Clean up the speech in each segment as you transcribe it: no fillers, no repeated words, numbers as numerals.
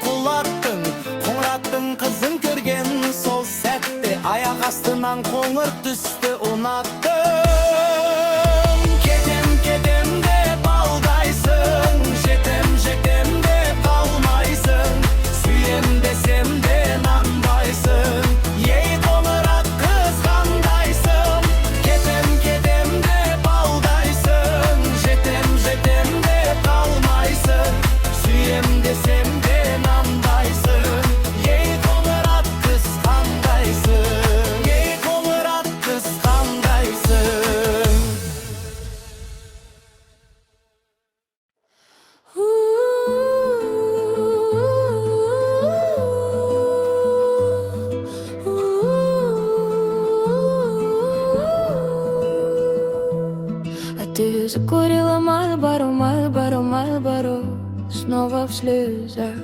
кулаттың, қоңыраттың қызын көрген сол сәтте аяқ астынан қоңыр түсті ұнаттым. Кетем, кетем деп алдайсың, жетем, жетем деп қалмайсың, сүйем десем де нанбайсың, ей қоңырат қыз қандайсың. Кетем, кетем деп алдайсың, жетем, жетем деп қалмайсың, сүйем десем де нанбайсың, ей қоңырат қыз қандайсың, ей қоңырат қыз қандайсың. А ты закурила Мальборо, Мальборо, Мальборо, снова в слезах.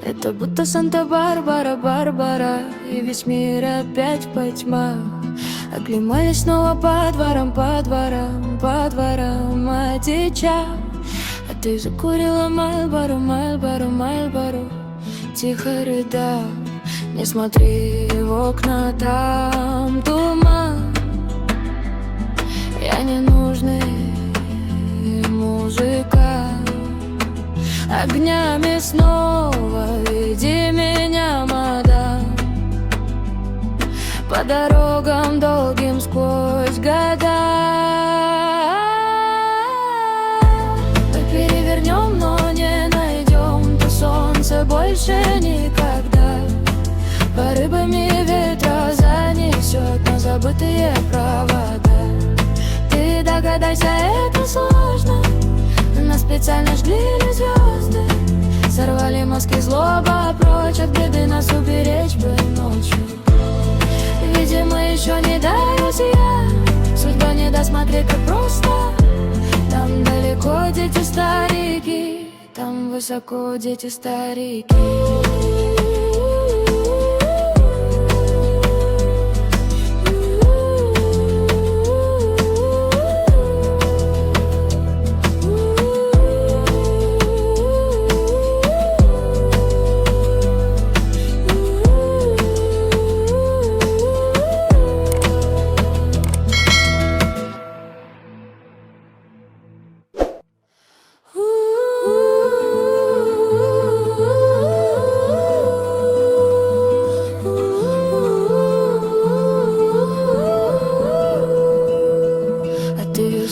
Это будто Санта-Барбара, Барбара, и весь мир опять во тьмах. Оклемались снова по дворам, по дворам, по дворам одичав. А ты закурила Мальборо, Мальборо, Мальборо, тихо рыдав. Не смотри в окна, там туман. Я ненужный музыкант. Огнями снова веди меня, мадам, по дорогам долгим сквозь года. Мы перевернем, но не найдем то солнце больше никогда. Порывами ветра занесет на забытые провода. Ты догадайся, это сложно. Нас специально жгли звезды, сорвали маски, злоба прочь от беды, нас уберечь бы ночью. Видимо, еще не друзья, судьба не даст, смотреть как просто. Там далеко дети старики, там высоко дети старики.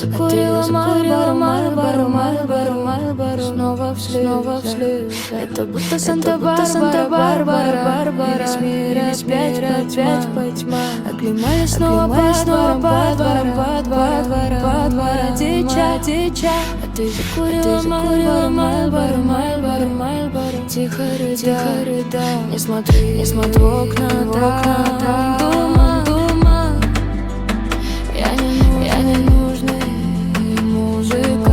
Закурила Мальборо, Мальборо, Мальборо, Мальборо, снова вслед. Это будто Санта-Барбара, Барбара, Барбара, весь мир опять во тьмах. Оклемались снова по дворам, по дворам дича. А ты закурила Мальборо, Мальборо, Мальборо, тихо рыдав. Не смотри в окна, там туман. Я не нужный музыка.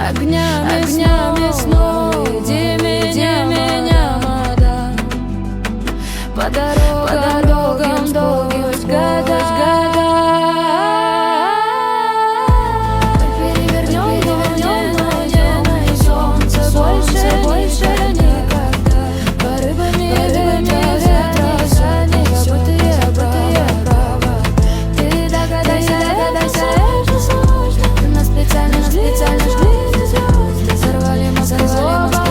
Огнями снова веди меня, мадам, по дорогам долгим года. Мы перевернем, но не найдем солнце больше никогда. Порывами ветра занесет забытые провода. Ты догадайся, это сложно. Нас специально жгли звезды, сорвали маски, злоба,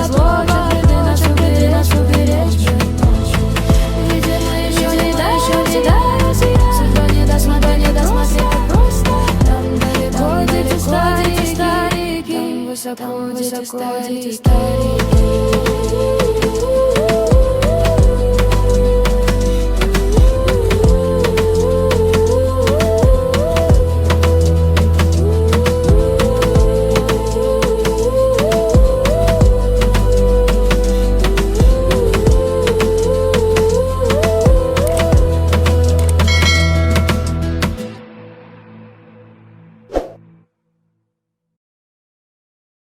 беды, нас уберечь бы ночью. Видимо, еще не друзья, судьба не даст, смотри, как просто. Там далеко дети старики, там высоко дети старики.